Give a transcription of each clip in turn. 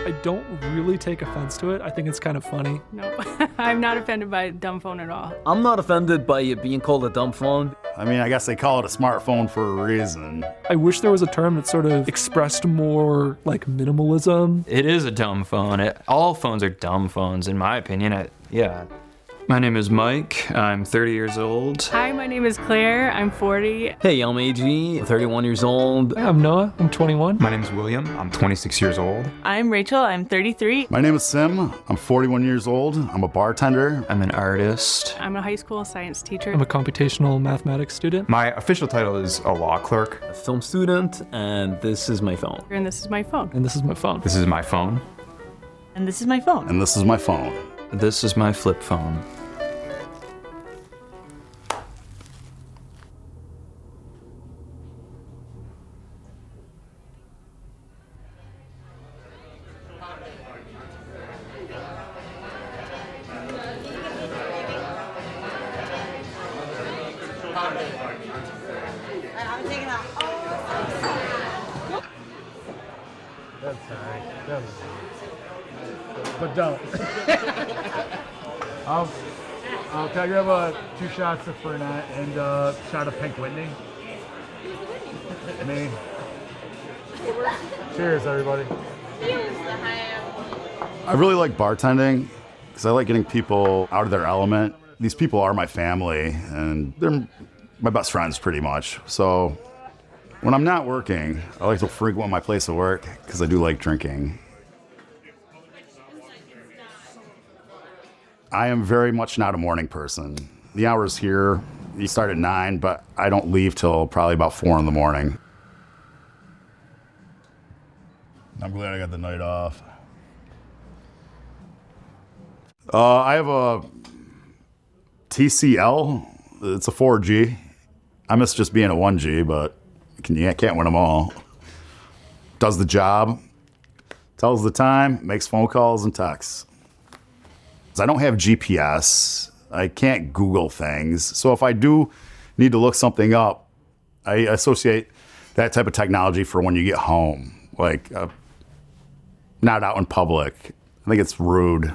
I don't really take offense to it. I think it's kind of funny. No, I'm not offended by dumb phone at all. I'm not offended by it being called a dumb phone. I mean, I guess they call it a smartphone for a reason. I wish there was a term that sort of expressed more like minimalism. It is a dumb phone. All phones are dumb phones, in my opinion. Yeah. My name is Mike. I'm 30 years old. Hi, my name is Claire. I'm 40. Hey, I'm AG, 31 years old. I'm Noah. I'm 21. My name's William. I'm 26 years old. I'm Rachel. I'm 33. My name is Sim. I'm 41 years old. I'm a bartender. I'm an artist. I'm a high school science teacher. I'm a computational mathematics student. My official title is a law clerk. A film student, and this is my phone. And this is my phone. And this is my phone. This is my phone. And this is my phone. And this is my phone. This is my flip phone. That's alright. But don't. Can I grab 2 shots of Fernet and a shot of Pink Whitney? Me. Cheers, everybody. I really like bartending because I like getting people out of their element. These people are my family and they're my best friends pretty much. So when I'm not working, I like to frequent my place of work because I do like drinking. I am very much not a morning person. The hours here, you start at 9, but I don't leave till probably about 4 in the morning. I'm glad I got the night off. I have a TCL. It's a 4G. I miss just being a 1G, but you can't win them all. Does the job, tells the time, makes phone calls and texts. I don't have GPS. I can't Google things. So if I do need to look something up, I associate that type of technology for when you get home, like not out in public. I think it's rude.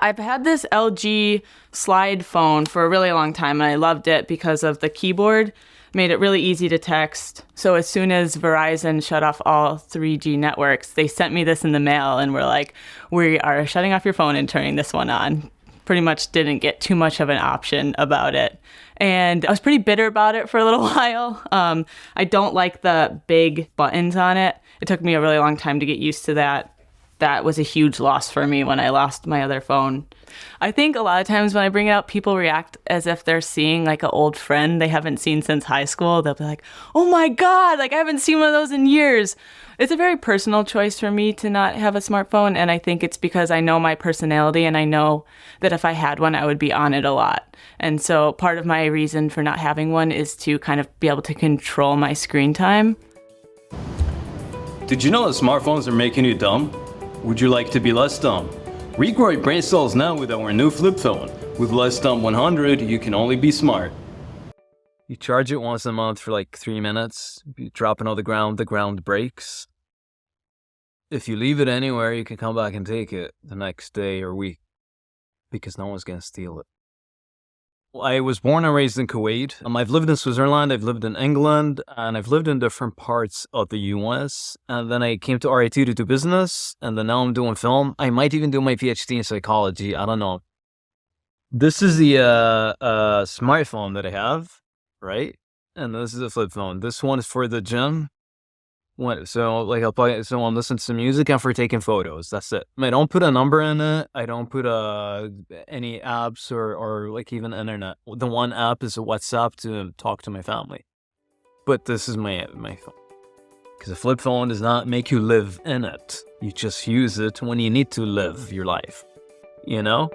I've had this LG slide phone for a really long time, and I loved it because of the keyboard. Made it really easy to text. So as soon as Verizon shut off all 3G networks, they sent me this in the mail and were like, we are shutting off your phone and turning this one on. Pretty much didn't get too much of an option about it. And I was pretty bitter about it for a little while. I don't like the big buttons on it. It took me a really long time to get used to that. That was a huge loss for me when I lost my other phone. I think a lot of times when I bring it up, people react as if they're seeing like an old friend they haven't seen since high school. They'll be like, oh my God, like I haven't seen one of those in years. It's a very personal choice for me to not have a smartphone. And I think it's because I know my personality and I know that if I had one, I would be on it a lot. And so part of my reason for not having one is to kind of be able to control my screen time. Did you know that smartphones are making you dumb? Would you like to be less dumb? Regrow your brain cells now with our new flip phone. With Less Dumb 100, you can only be smart. You charge it once a month for like 3 minutes. You drop it on the ground breaks. If you leave it anywhere, you can come back and take it the next day or week because no one's gonna steal it. I was born and raised in Kuwait. I've lived in Switzerland, I've lived in England, and I've lived in different parts of the US. And then I came to RIT to do business, and then now I'm doing film. I might even do my PhD in psychology, I don't know. This is the smartphone that I have, right? And this is a flip phone. This one is for the gym. So I'm listening to music and for taking photos. That's it. I don't put a number in it. I don't put any apps or like even internet. The one app is WhatsApp to talk to my family. But this is my phone. Because a flip phone does not make you live in it. You just use it when you need to live your life. You know?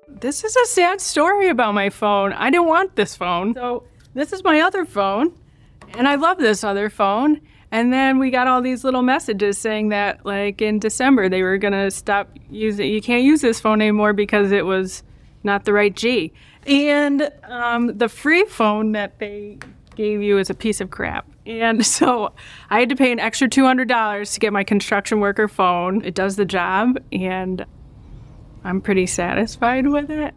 This is a sad story about my phone. I didn't want this phone. So this is my other phone, and I love this other phone. And then we got all these little messages saying that, like, in December, they were going to stop using, you can't use this phone anymore because it was not the right G. And the free phone that they gave you is a piece of crap. And so I had to pay an extra $200 to get my construction worker phone. It does the job, and I'm pretty satisfied with it.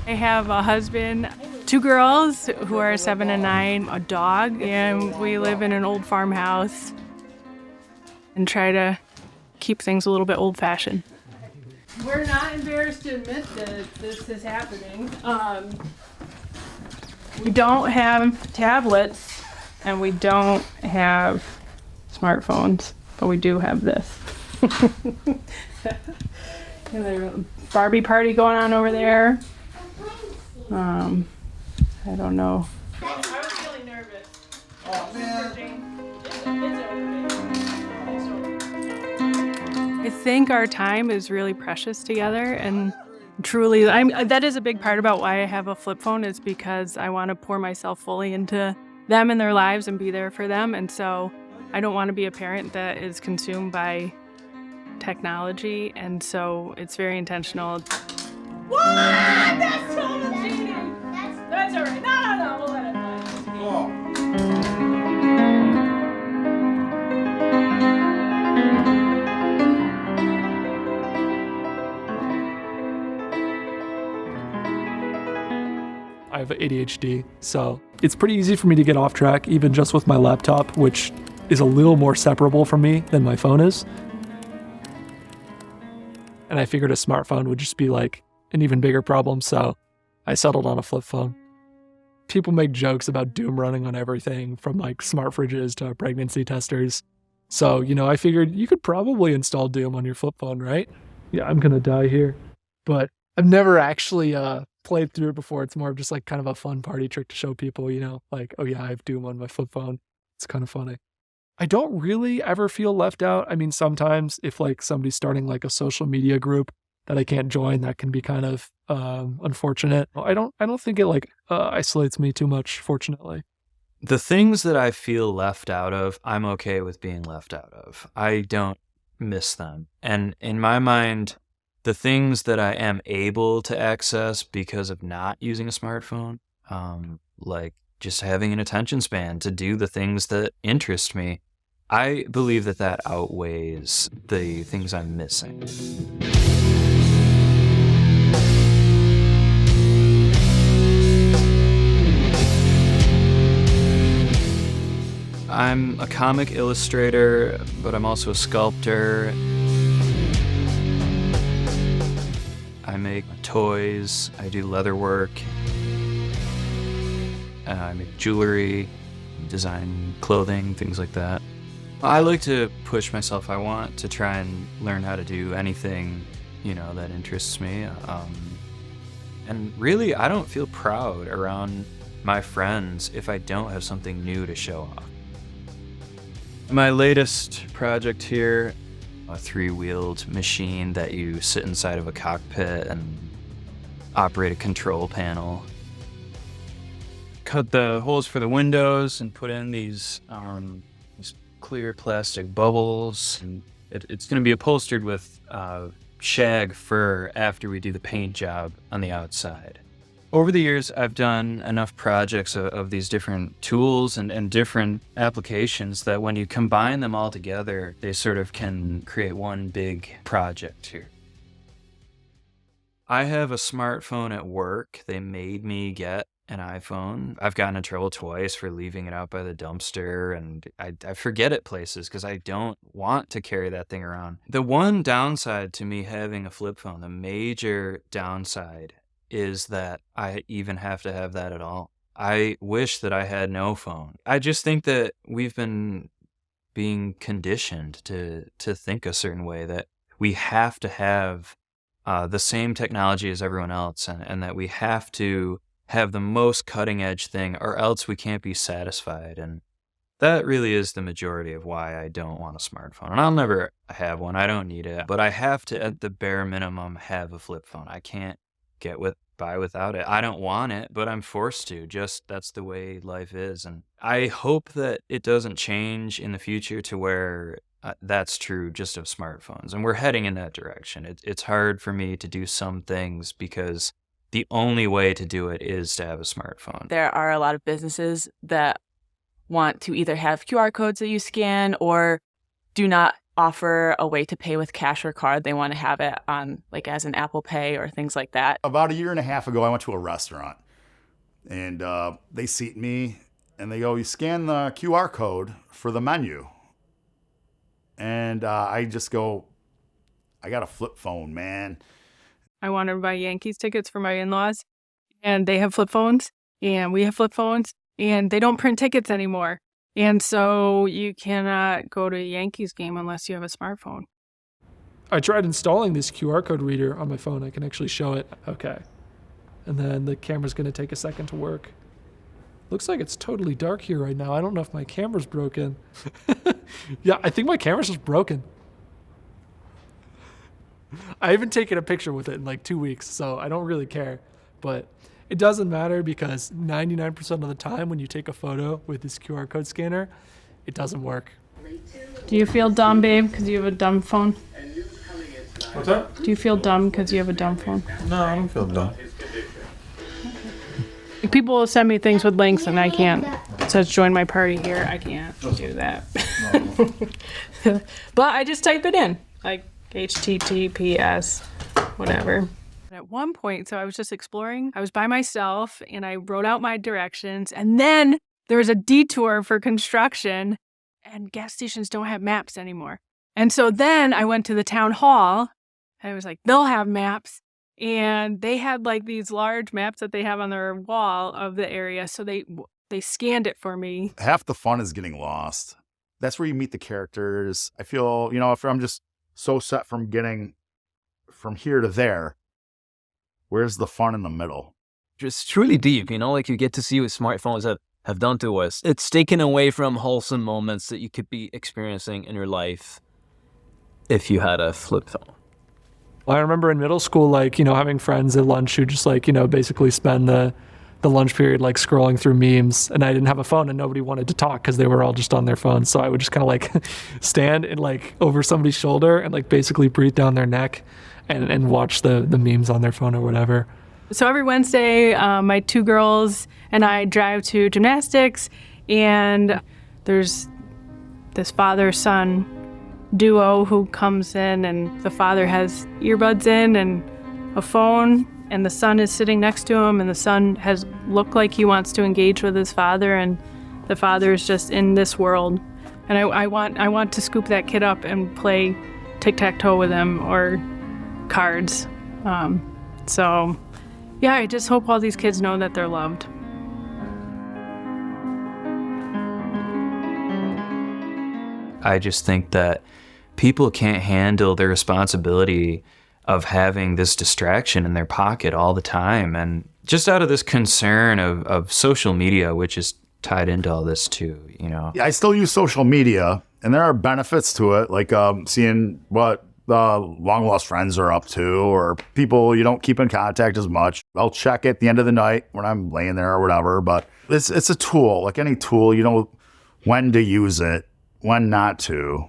I have a husband, 2 girls who are 7 and 9, a dog, and we live in an old farmhouse and try to keep things a little bit old-fashioned. We're not embarrassed to admit that this is happening. We don't have tablets and we don't have smartphones, but we do have this. There's a Barbie party going on over there. I don't know. I was feeling nervous. Oh, man. I think our time is really precious together, and truly, that is a big part about why I have a flip phone, is because I want to pour myself fully into them and their lives and be there for them. And so I don't want to be a parent that is consumed by technology, and so it's very intentional. What? That's total cheating! That's all right. No, we'll let it fly. I have ADHD, so it's pretty easy for me to get off track, even just with my laptop, which is a little more separable from me than my phone is. And I figured a smartphone would just be like an even bigger problem, so I settled on a flip phone. People make jokes about doom running on everything, from like smart fridges to pregnancy testers. So, I figured you could probably install Doom on your flip phone, right? Yeah, I'm gonna die here. But I've never actually played through it before. It's more of just like kind of a fun party trick to show people, like, oh yeah, I have Doom on my flip phone. It's kind of funny. I don't really ever feel left out. I mean, sometimes if like somebody's starting like a social media group that I can't join, that can be kind of unfortunate. I don't think it like isolates me too much, fortunately. The things that I feel left out of, I'm okay with being left out of. I don't miss them. And in my mind, the things that I am able to access because of not using a smartphone, like just having an attention span to do the things that interest me, I believe that outweighs the things I'm missing. I'm a comic illustrator, but I'm also a sculptor. I make toys, I do leather work, I make jewelry, design clothing, things like that. I like to push myself. I want to try and learn how to do anything, that interests me. And really, I don't feel proud around my friends if I don't have something new to show off. My latest project here, a 3-wheeled machine that you sit inside of a cockpit and operate a control panel. Cut the holes for the windows and put in these clear plastic bubbles. And it's going to be upholstered with shag fur after we do the paint job on the outside. Over the years, I've done enough projects of these different tools and different applications that when you combine them all together, they sort of can create one big project here. I have a smartphone at work. They made me get an iPhone. I've gotten in trouble twice for leaving it out by the dumpster, and I forget it places because I don't want to carry that thing around. The one downside to me having a flip phone, the major downside, is that I even have to have that at all. I wish that I had no phone. I just think that we've been being conditioned to think a certain way, that we have to have the same technology as everyone else, and that we have to have the most cutting edge thing or else we can't be satisfied. And that really is the majority of why I don't want a smartphone. And I'll never have one. I don't need it. But I have to, at the bare minimum, have a flip phone. I can't get by without it. I don't want it, but I'm forced to. Just that's the way life is. And I hope that it doesn't change in the future to where that's true just of smartphones. And we're heading in that direction. It's hard for me to do some things because the only way to do it is to have a smartphone. There are a lot of businesses that want to either have QR codes that you scan or do not offer a way to pay with cash or card. They want to have it on like as an Apple Pay or things like that. About a year and a half ago, I went to a restaurant and they seat me and they go, you scan the QR code for the menu. And I just go, I got a flip phone, man. I wanted to buy Yankees tickets for my in-laws, and they have flip phones, and we have flip phones, and they don't print tickets anymore. And so you cannot go to a Yankees game unless you have a smartphone. I tried installing this QR code reader on my phone. I can actually show it. Okay. And then the camera's going to take a second to work. Looks like it's totally dark here right now. I don't know if my camera's broken. Yeah, I think my camera's just broken. I haven't taken a picture with it in like 2 weeks, so I don't really care. But it doesn't matter because 99% of the time when you take a photo with this QR code scanner, it doesn't work. Do you feel dumb, babe, because you have a dumb phone? What's that? Do you feel dumb because you have a dumb phone? No, I don't feel dumb. People will send me things with links and I can't. It says join my party here. I can't do that. But I just type it in, like HTTPS, whatever. At one point, so I was just exploring. I was by myself and I wrote out my directions. And then there was a detour for construction and gas stations don't have maps anymore. And so then I went to the town hall and I was like, they'll have maps. And they had like these large maps that they have on their wall of the area. So they scanned it for me. Half the fun is getting lost. That's where you meet the characters. I feel, you know, if I'm just so set from getting from here to there, where's the fun in the middle? Just truly deep, you know, like you get to see what smartphones have done to us. It's taken away from wholesome moments that you could be experiencing in your life if you had a flip phone. I remember in middle school, like, you know, having friends at lunch who just like, you know, basically spend the lunch period like scrolling through memes, and I didn't have a phone and nobody wanted to talk because they were all just on their phones. So I would just kind of like stand and like over somebody's shoulder and like basically breathe down their neck and watch the memes on their phone or whatever. So every Wednesday, my two girls and I drive to gymnastics, and there's this father-son duo who comes in, and the father has earbuds in and a phone, and the son is sitting next to him, and the son has looked like he wants to engage with his father, and the father is just in this world. And I want to scoop that kid up and play tic-tac-toe with him or cards. So yeah, I just hope all these kids know that they're loved. I just think that people can't handle the responsibility of having this distraction in their pocket all the time. And just out of this concern of social media, which is tied into all this too, you know. Yeah, I still use social media, and there are benefits to it, like seeing what long lost friends are up to, or people you don't keep in contact as much. I'll check at the end of the night when I'm laying there or whatever, but it's a tool. Like any tool, you know when to use it, when not to.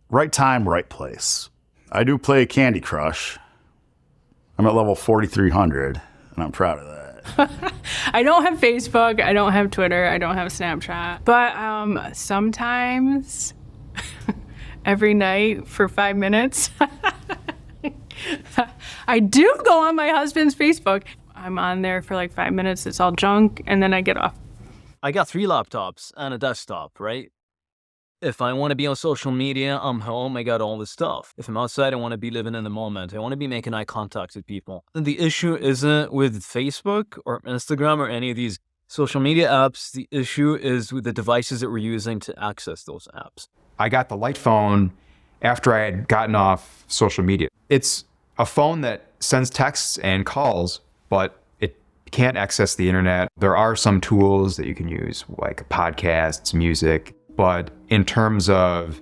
Right time, right place. I do play Candy Crush. I'm at level 4,300, and I'm proud of that. I don't have Facebook, I don't have Twitter, I don't have Snapchat, but sometimes every night for 5 minutes, I do go on my husband's Facebook. I'm on there for like 5 minutes, it's all junk, and then I get off. I got 3 laptops and a desktop, right? If I want to be on social media, I'm home, I got all this stuff. If I'm outside, I want to be living in the moment. I want to be making eye contact with people. And the issue isn't with Facebook or Instagram or any of these social media apps. The issue is with the devices that we're using to access those apps. I got the light phone after I had gotten off social media. It's a phone that sends texts and calls, but it can't access the internet. There are some tools that you can use, like podcasts, music. But in terms of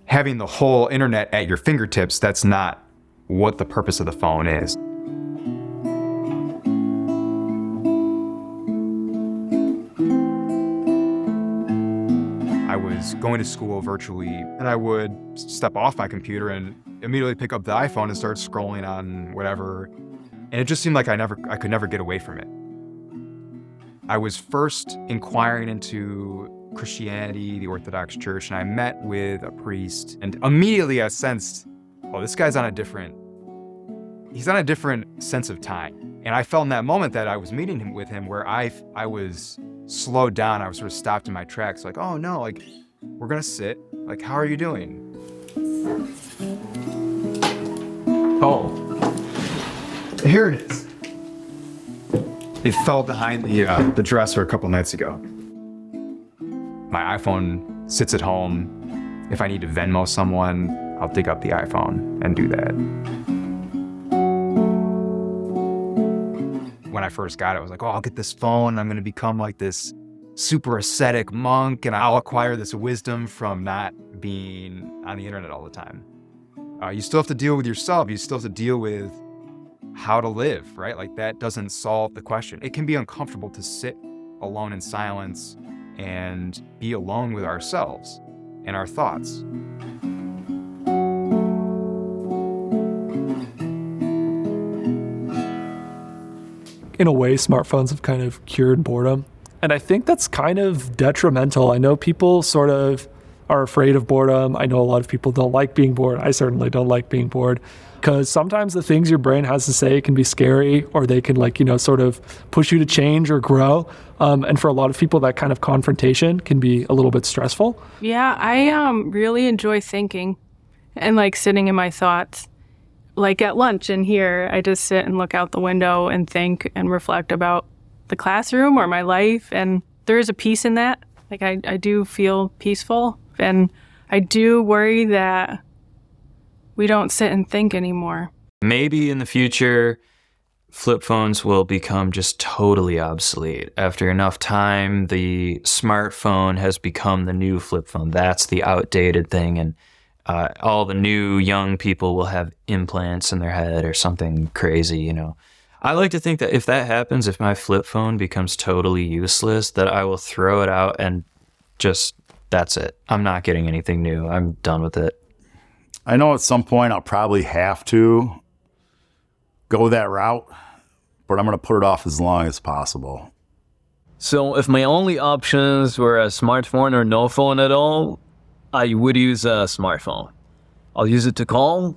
having the whole internet at your fingertips, that's not what the purpose of the phone is. was going to school virtually, and I would step off my computer and immediately pick up the iPhone and start scrolling on whatever. And it just seemed like I could never get away from it. I was first inquiring into Christianity, the Orthodox Church, and I met with a priest, and immediately I sensed, oh, this guy's he's on a different sense of time. And I felt in that moment that I was meeting with him where I was slowed down. I was sort of stopped in my tracks, like, oh no, like, we're gonna sit. Like, how are you doing? Oh, here it is. It fell behind the dresser a couple nights ago. My iPhone sits at home. If I need to Venmo someone, I'll dig up the iPhone and do that. When I first got it, I was like, oh, I'll get this phone. I'm going to become like this super ascetic monk, and I'll acquire this wisdom from not being on the internet all the time. You still have to deal with yourself. You still have to deal with how to live, right? Like, that doesn't solve the question. It can be uncomfortable to sit alone in silence and be alone with ourselves and our thoughts. In a way, smartphones have kind of cured boredom. And I think that's kind of detrimental. I know people sort of are afraid of boredom. I know a lot of people don't like being bored. I certainly don't like being bored, because sometimes the things your brain has to say can be scary, or they can, like, sort of push you to change or grow. And for a lot of people, that kind of confrontation can be a little bit stressful. Yeah, I really enjoy thinking and like sitting in my thoughts. Like at lunch in here, I just sit and look out the window and think and reflect about the classroom or my life. And there is a peace in that. Like I do feel peaceful. And I do worry that we don't sit and think anymore. Maybe in the future, flip phones will become just totally obsolete. After enough time, the smartphone has become the new flip phone. That's the outdated thing. And all the new young people will have implants in their head or something crazy, I like to think that if that happens, if my flip phone becomes totally useless, that I will throw it out and just, that's it. I'm not getting anything new. I'm done with it. I know at some point I'll probably have to go that route, but I'm going to put it off as long as possible. So if my only options were a smartphone or no phone at all, I would use a smartphone. I'll use it to call,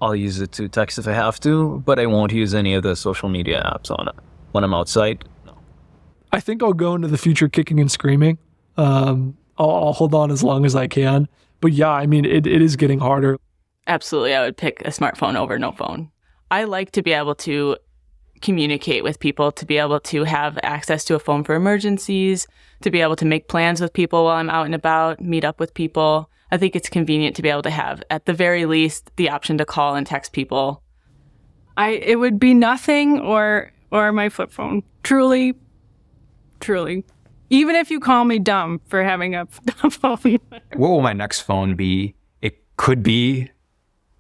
I'll use it to text if I have to, but I won't use any of the social media apps on it. When I'm outside, no. I think I'll go into the future kicking and screaming. I'll hold on as long as I can. But yeah, I mean, it is getting harder. Absolutely, I would pick a smartphone over no phone. I like to be able to communicate with people, to be able to have access to a phone for emergencies, to be able to make plans with people while I'm out and about, meet up with people. I think it's convenient to be able to have, at the very least, the option to call and text people. It would be nothing or my flip phone. Truly. Even if you call me dumb for having a dumb phone. What will my next phone be? It could be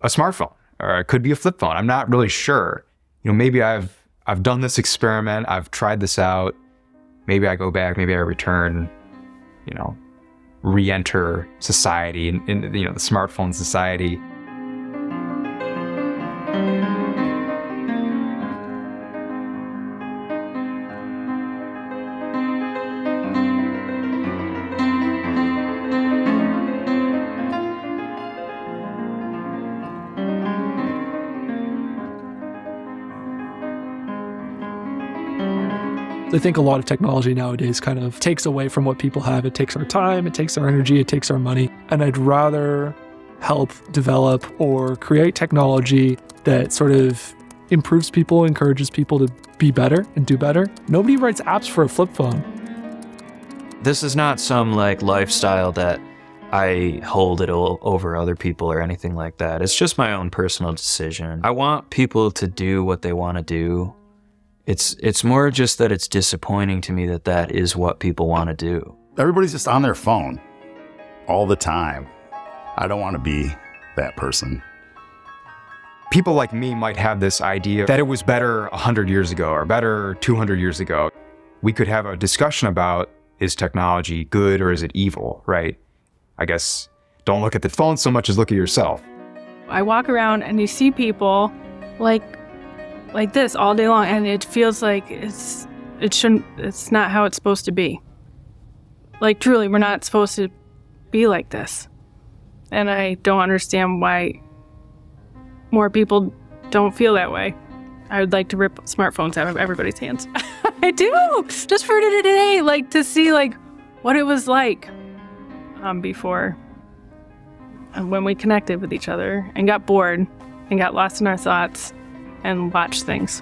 a smartphone, or it could be a flip phone. I'm not really sure. Maybe I've done this experiment. I've tried this out. Maybe I go back. Maybe I return. Re-enter society in the smartphone society. I think a lot of technology nowadays kind of takes away from what people have. It takes our time, it takes our energy, it takes our money. And I'd rather help develop or create technology that sort of improves people, encourages people to be better and do better. Nobody writes apps for a flip phone. This is not some lifestyle that I hold it over other people or anything like that. It's just my own personal decision. I want people to do what they want to do. It's more just that it's disappointing to me that is what people want to do. Everybody's just on their phone all the time. I don't want to be that person. People like me might have this idea that it was better 100 years ago or better 200 years ago. We could have a discussion about, is technology good or is it evil, right? I guess don't look at the phone so much as look at yourself. I walk around and you see people like this all day long, and it feels like it's not how it's supposed to be. Like, truly, we're not supposed to be like this. And I don't understand why more people don't feel that way. I would like to rip smartphones out of everybody's hands. I do, just for today, like to see like what it was like before, and when we connected with each other and got bored and got lost in our thoughts and watched things.